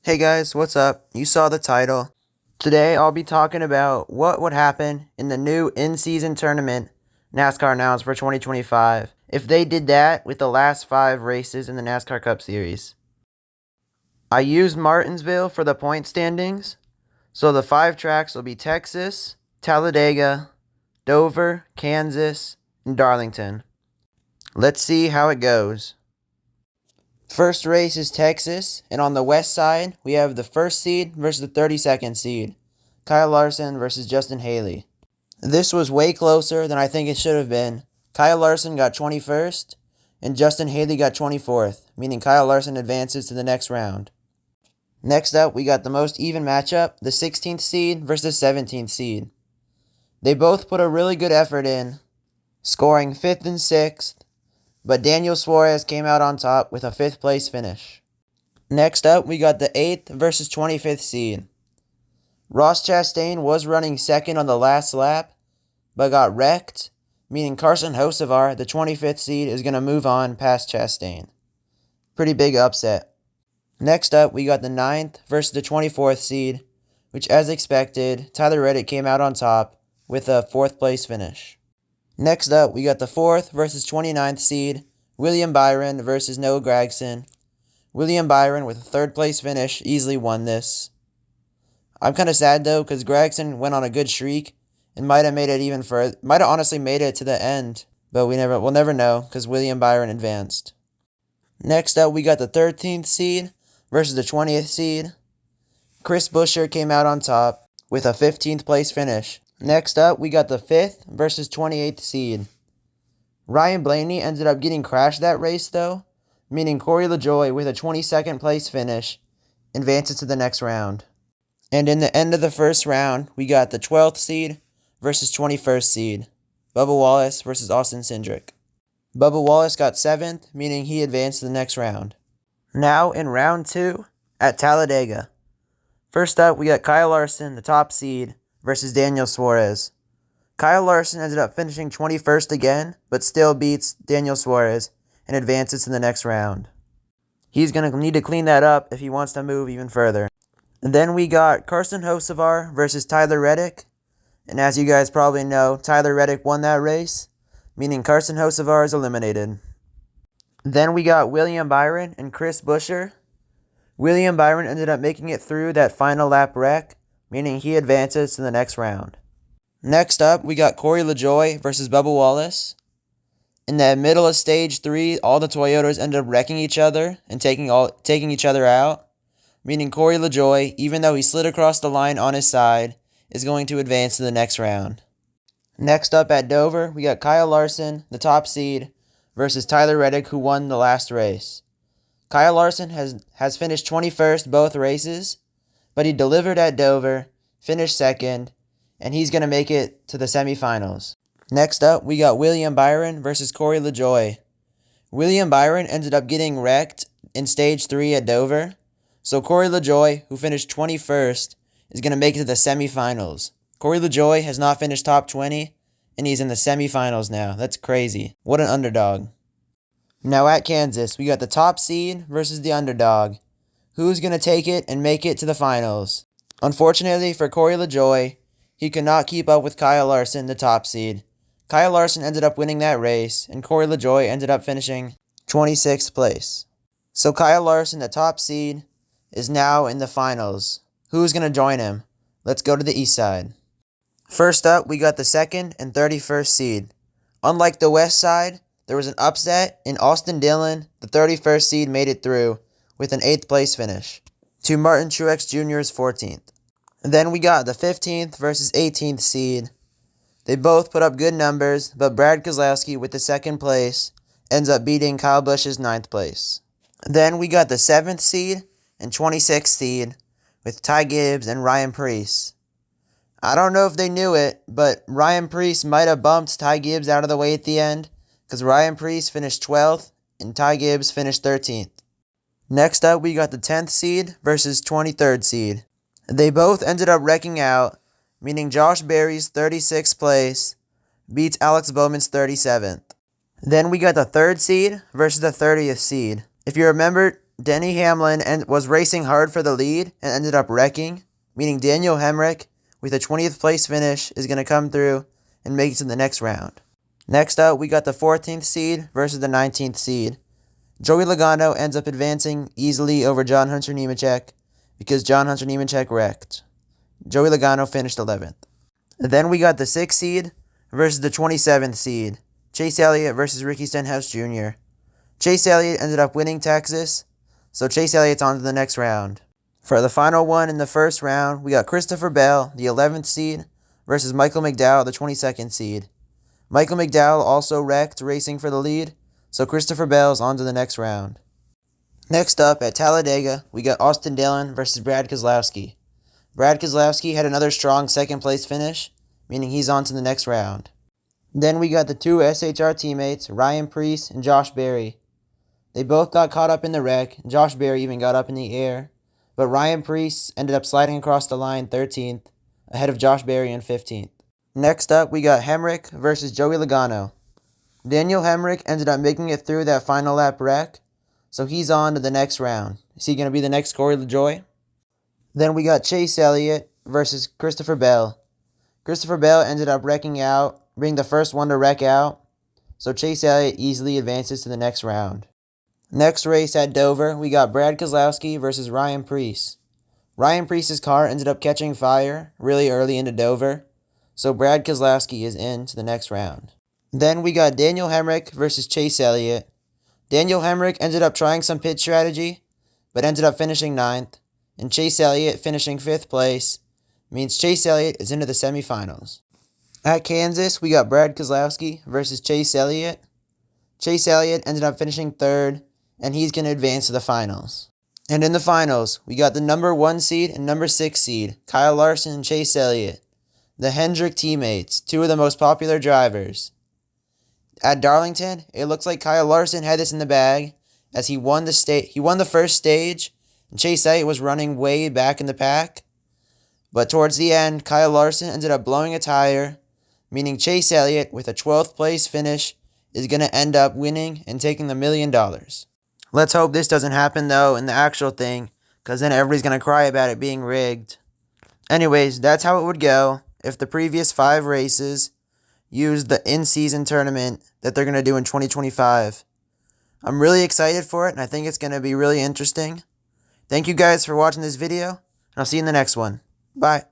Hey guys, what's up? You saw the title. Today I'll be talking about what would happen in the new in-season tournament NASCAR announced for 2025 if they did that with the last 5 races in the NASCAR Cup Series. I used Martinsville for the point standings, so the 5 tracks will be Texas, Talladega, Dover, Kansas, and Darlington. Let's see how it goes. First race is Texas, and on the west side, we have the first seed versus the 32nd seed, Kyle Larson versus Justin Haley. This was way closer than I think it should have been. Kyle Larson got 21st, and Justin Haley got 24th, meaning Kyle Larson advances to the next round. Next up, we got the most even matchup, the 16th seed versus the 17th seed. They both put a really good effort in, scoring 5th and 6th, but Daniel Suarez came out on top with a 5th place finish. Next up, we got the 8th versus 25th seed. Ross Chastain was running second on the last lap, but got wrecked, meaning Carson Hocevar, the 25th seed, is going to move on past Chastain. Pretty big upset. Next up, we got the 9th versus the 24th seed, which, as expected, Tyler Reddick came out on top with a 4th place finish. Next up, we got the 4th versus 29th seed, William Byron versus Noah Gragson. William Byron, with a 3rd place finish, easily won this. I'm kind of sad, though, because Gragson went on a good streak and might have made it even further. Might have honestly made it to the end, but we'll never know because William Byron advanced. Next up, we got the 13th seed versus the 20th seed. Chris Buescher came out on top with a 15th place finish. Next up, we got the 5th versus 28th seed. Ryan Blaney ended up getting crashed that race, though, meaning Corey LaJoie, with a 22nd place finish, advances to the next round. And in the end of the first round, we got the 12th seed versus 21st seed, Bubba Wallace versus Austin Cindric. Bubba Wallace got 7th, meaning he advanced to the next round. Now in round 2 at Talladega. First up, we got Kyle Larson, the top seed, versus Daniel Suarez. Kyle Larson ended up finishing 21st again, but still beats Daniel Suarez and advances to the next round. He's going to need to clean that up if he wants to move even further. And then we got Carson Hocevar versus Tyler Reddick. And as you guys probably know, Tyler Reddick won that race, meaning Carson Hocevar is eliminated. Then we got William Byron and Chris Buescher. William Byron ended up making it through that final lap wreck, meaning he advances to the next round. Next up, we got Corey LaJoie versus Bubba Wallace. In the middle of stage 3, all the Toyotas ended up wrecking each other and taking each other out, meaning Corey LaJoie, even though he slid across the line on his side, is going to advance to the next round. Next up at Dover, we got Kyle Larson, the top seed, versus Tyler Reddick, who won the last race. Kyle Larson has finished 21st both races, but he delivered at Dover, finished 2nd, and he's going to make it to the semifinals. Next up, we got William Byron versus Corey LaJoie. William Byron ended up getting wrecked in stage 3 at Dover, so Corey LaJoie, who finished 21st, is going to make it to the semifinals. Corey LaJoie has not finished top 20, and he's in the semifinals now. That's crazy. What an underdog. Now at Kansas, we got the top seed versus the underdog. Who's going to take it and make it to the finals? Unfortunately for Corey LaJoie, he could not keep up with Kyle Larson, the top seed. Kyle Larson ended up winning that race, and Corey LaJoie ended up finishing 26th place. So Kyle Larson, the top seed, is now in the finals. Who's going to join him? Let's go to the east side. First up, we got the 2nd and 31st seed. Unlike the west side, there was an upset, and Austin Dillon, the 31st seed, made it through with an 8th place finish to Martin Truex Jr.'s 14th. And then we got the 15th versus 18th seed. They both put up good numbers, but Brad Keselowski, with the 2nd place, ends up beating Kyle Busch's 9th place. Then we got the 7th seed and 26th seed with Ty Gibbs and Ryan Preece. I don't know if they knew it, but Ryan Preece might have bumped Ty Gibbs out of the way at the end, because Ryan Preece finished 12th and Ty Gibbs finished 13th. Next up, we got the 10th seed versus 23rd seed. They both ended up wrecking out, meaning Josh Berry's 36th place beats Alex Bowman's 37th. Then we got the 3rd seed versus the 30th seed. If you remember, Denny Hamlin was racing hard for the lead and ended up wrecking, meaning Daniel Hemrick, with a 20th place finish, is going to come through and make it to the next round. Next up, we got the 14th seed versus the 19th seed. Joey Logano ends up advancing easily over John Hunter Nemechek because John Hunter Nemechek wrecked. Joey Logano finished 11th. Then we got the 6th seed versus the 27th seed. Chase Elliott versus Ricky Stenhouse Jr. Chase Elliott ended up winning Texas, so Chase Elliott's on to the next round. For the final one in the first round, we got Christopher Bell, the 11th seed, versus Michael McDowell, the 22nd seed. Michael McDowell also wrecked racing for the lead, so Christopher Bell's on to the next round. Next up, at Talladega, we got Austin Dillon versus Brad Keselowski. Brad Keselowski had another strong second place finish, meaning he's on to the next round. Then we got the two SHR teammates, Ryan Preece and Josh Berry. They both got caught up in the wreck. Josh Berry even got up in the air, but Ryan Preece ended up sliding across the line 13th, ahead of Josh Berry in 15th. Next up, we got Hemrick versus Joey Logano. Daniel Hemrick ended up making it through that final lap wreck, so he's on to the next round. Is he going to be the next Corey LaJoie? Then we got Chase Elliott versus Christopher Bell. Christopher Bell ended up wrecking out, being the first one to wreck out, so Chase Elliott easily advances to the next round. Next race at Dover, we got Brad Keselowski versus Ryan Preece. Ryan Preece's car ended up catching fire really early into Dover, so Brad Keselowski is in to the next round. Then we got Daniel Hemrick versus Chase Elliott. Daniel Hemrick ended up trying some pit strategy, but ended up finishing 9th, and Chase Elliott finishing 5th place means Chase Elliott is into the semifinals. At Kansas, we got Brad Keselowski versus Chase Elliott. Chase Elliott ended up finishing 3rd, and he's going to advance to the finals. And in the finals, we got the number 1 seed and number 6 seed, Kyle Larson and Chase Elliott, the Hendrick teammates, two of the most popular drivers. At Darlington, it looks like Kyle Larson had this in the bag, as he won the first stage, and Chase Elliott was running way back in the pack. But towards the end, Kyle Larson ended up blowing a tire, meaning Chase Elliott, with a 12th place finish, is going to end up winning and taking the $1 million. Let's hope this doesn't happen, though, in the actual thing, because then everybody's going to cry about it being rigged. Anyways, that's how it would go if the previous 5 races used the in-season tournament that they're going to do in 2025. I'm really excited for it, and I think it's going to be really interesting. Thank you guys for watching this video, and I'll see you in the next one. Bye.